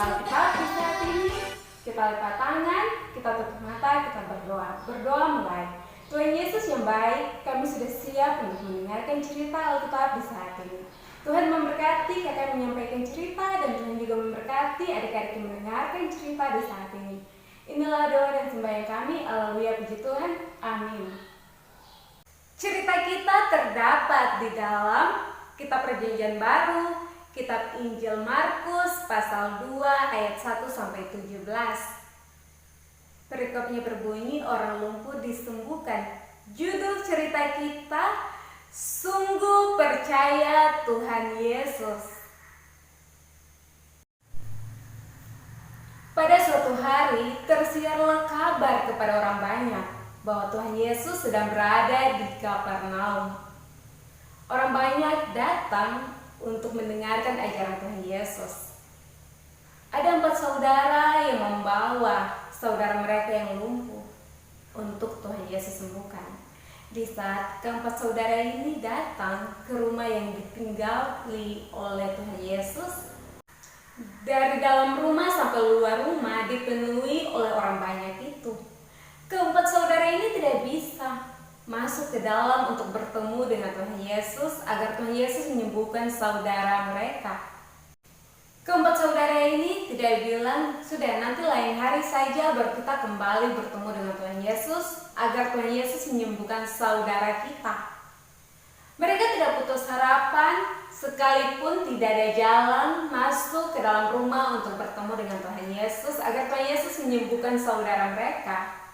Alkitab di saat ini. Kita lipat tangan, kita tutup mata, kita berdoa. Berdoa mulai. Tuhan Yesus yang baik, kami sudah siap untuk mendengarkan cerita Alkitab di saat ini. Tuhan memberkati kakak menyampaikan cerita, dan Tuhan juga memberkati adik-adik yang mendengarkan cerita di saat ini. Inilah doa dan sembahyang kami. Haleluya, puji Tuhan. Amin. Cerita kita terdapat di dalam Kitab Perjanjian Baru, Kitab Injil Markus pasal 2 ayat 1 sampai 17. Perikopnya berbunyi, orang lumpuh disembuhkan. Judul cerita kita, sungguh percaya Tuhan Yesus. Pada suatu hari tersiarlah kabar kepada orang banyak bahwa Tuhan Yesus sedang berada di Kapernaum. Orang banyak datang untuk mendengarkan ajaran Tuhan Yesus. Ada 4 saudara yang membawa saudara mereka yang lumpuh untuk Tuhan Yesus sembuhkan. Di saat keempat saudara ini datang ke rumah yang ditinggali oleh Tuhan Yesus, dari dalam rumah sampai luar rumah dipenuhi oleh orang banyak itu. Keempat saudara ini tidak bisa masuk ke dalam untuk bertemu dengan Tuhan Yesus agar Tuhan Yesus menyembuhkan saudara mereka. Keempat saudara ini tidak bilang, sudah nanti lain hari saja baru kita kembali bertemu dengan Tuhan Yesus agar Tuhan Yesus menyembuhkan saudara kita. Mereka tidak putus harapan sekalipun tidak ada jalan masuk ke dalam rumah untuk bertemu dengan Tuhan Yesus agar Tuhan Yesus menyembuhkan saudara mereka.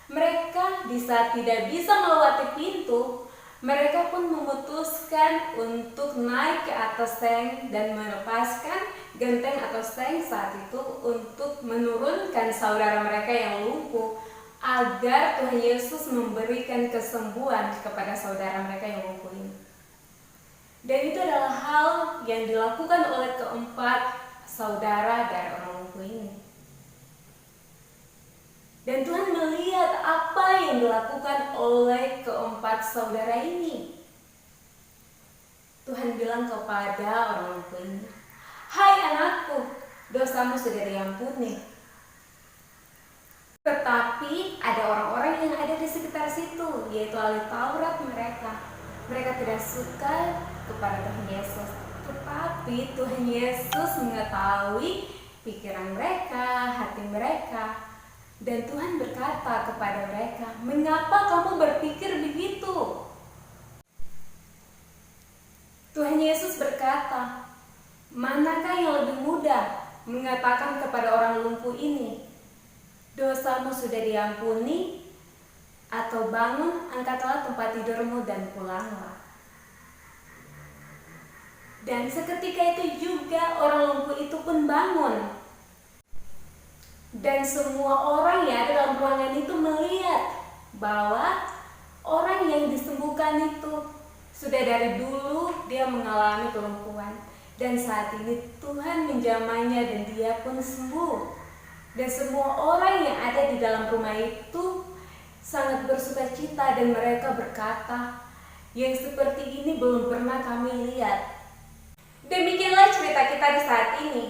Mereka di saat tidak bisa melewati pintu, mereka pun memutuskan untuk naik ke atas seng dan melepaskan genteng atau seng saat itu untuk menurunkan saudara mereka yang lumpuh agar Tuhan Yesus memberikan kesembuhan kepada saudara mereka yang lumpuh ini. Dan itu adalah hal yang dilakukan oleh keempat saudara dari orang lumpuh ini. Dan Tuhan melihat apa yang dilakukan oleh keempat saudara ini. Tuhan bilang kepada orang lumpuh ini, "Hai anakku, dosamu sudah diampuni." Tetapi ada orang-orang yang ada di sekitar situ, yaitu ahli Taurat mereka. Mereka tidak suka kepada Tuhan Yesus. Tetapi Tuhan Yesus mengetahui pikiran mereka, hati mereka. Dan Tuhan berkata kepada mereka, "Mengapa kamu berpikir begitu?" Tuhan Yesus berkata, "Manakah yang lebih mudah mengatakan kepada orang lumpuh ini, 'Dosamu sudah diampuni,' atau 'Bangun, angkatlah tempat tidurmu dan pulanglah'?" Dan seketika itu juga orang lumpuh itu pun bangun. Dan semua orang yang ada dalam ruangan itu melihat bahwa orang yang disembuhkan itu sudah dari dulu dia mengalami kelumpuhan. Dan saat ini Tuhan menjamahnya dan dia pun sembuh. Dan semua orang yang ada di dalam rumah itu sangat bersukacita dan mereka berkata, "Yang seperti ini belum pernah kami lihat." Demikianlah cerita kita di saat ini.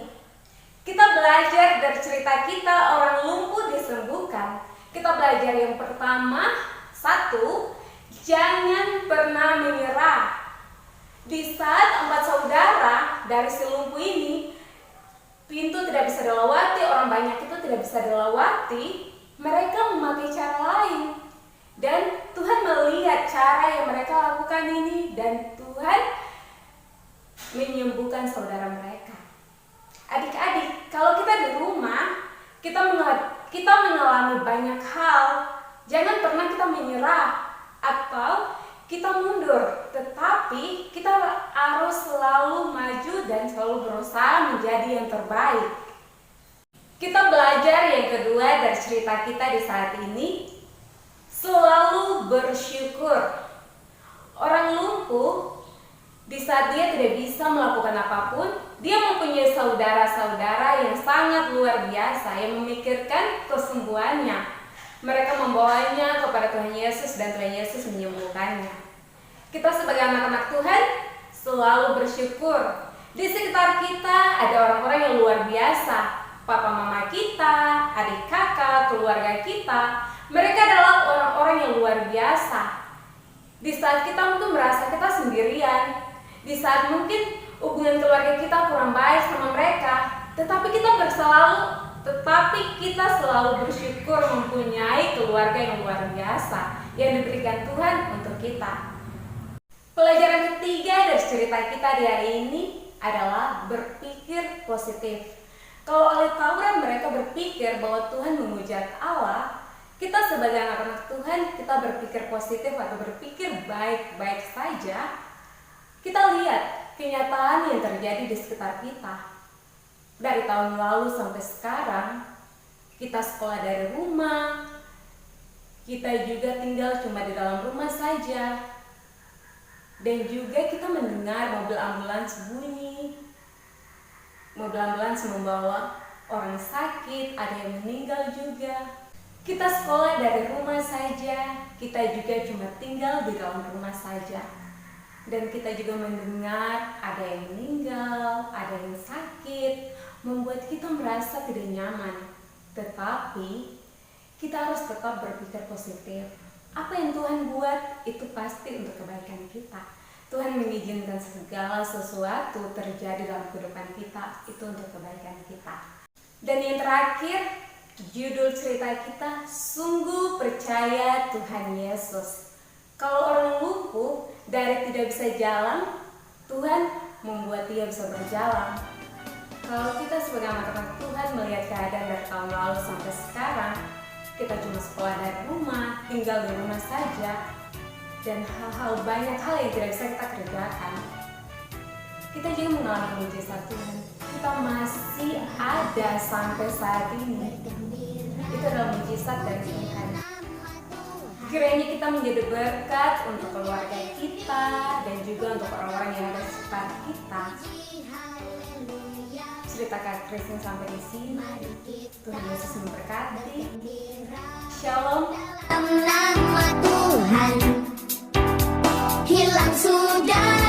Kita belajar dari cerita kita orang lumpuh disembuhkan. Kita belajar yang pertama, 1, jangan pernah menyerah. Di saat 4 saudara dari si lumpuh ini, pintu tidak bisa dilewati, orang banyak itu tidak bisa dilewati, mereka memakai cara lain. Dan Tuhan melihat cara yang mereka lakukan ini, dan Tuhan menyembuhkan saudara mereka. Adik-adik, kalau kita di rumah, kita mengalami banyak hal, jangan pernah kita menyerah atau kita mundur, tetapi kita harus selalu maju dan selalu berusaha menjadi yang terbaik. Kita belajar yang kedua dari cerita kita di saat ini, selalu bersyukur. Orang lumpuh di saat dia tidak bisa melakukan apapun, dia mempunyai saudara-saudara yang sangat luar biasa yang memikirkan kesembuhannya. Mereka membawanya kepada Tuhan Yesus dan Tuhan Yesus menyembuhkannya. Kita sebagai anak-anak Tuhan selalu bersyukur. Di sekitar kita ada orang-orang yang luar biasa. Papa mama kita, adik kakak, keluarga kita, mereka adalah orang-orang yang luar biasa. Di saat kita mungkin merasa kita sendirian, di saat mungkin hubungan keluarga kita kurang baik sama mereka, tetapi kita selalu bersyukur mempunyai keluarga yang luar biasa yang diberikan Tuhan untuk kita. Pelajaran ketiga dari cerita kita di hari ini adalah berpikir positif. Kalau oleh Taurat mereka berpikir bahwa Tuhan menghujat Allah, kita sebagai anak-anak Tuhan, kita berpikir positif atau berpikir baik-baik saja. Kita lihat kenyataan yang terjadi di sekitar kita. Dari tahun lalu sampai sekarang, kita sekolah dari rumah, kita juga tinggal cuma di dalam rumah saja. Dan juga kita mendengar mobil ambulans bunyi. Mobil ambulans membawa orang sakit, ada yang meninggal juga. Kita sekolah dari rumah saja, kita juga cuma tinggal di dalam rumah saja. Dan kita juga mendengar ada yang meninggal, ada yang sakit, membuat kita merasa tidak nyaman. Tetapi kita harus tetap berpikir positif. Apa yang Tuhan buat itu pasti untuk kebaikan kita. Tuhan mengizinkan segala sesuatu terjadi dalam kehidupan kita itu untuk kebaikan kita. Dan yang terakhir, judul cerita kita, sungguh percaya Tuhan Yesus. Kalau orang lumpuh dari tidak bisa jalan, Tuhan membuat dia bisa berjalan. Kalau kita sebagai anak-anak Tuhan melihat keadaan dari tahun lalu sampai sekarang, kita cuma sekolah dari rumah, tinggal di rumah saja, dan banyak hal yang tidak bisa kita kerjakan. Kita juga mengalami mujizat Tuhan. Kita masih ada sampai saat ini. Itu adalah mujizat dari Tuhan. Kiranya kita menjadi berkat untuk keluarga kita dan juga untuk orang-orang yang ada di sekitar kita. Cerita Kak Kristin sampai di sini. Tuhan Yesus memberkati. Shalom. Nama Tuhan hilang sudah.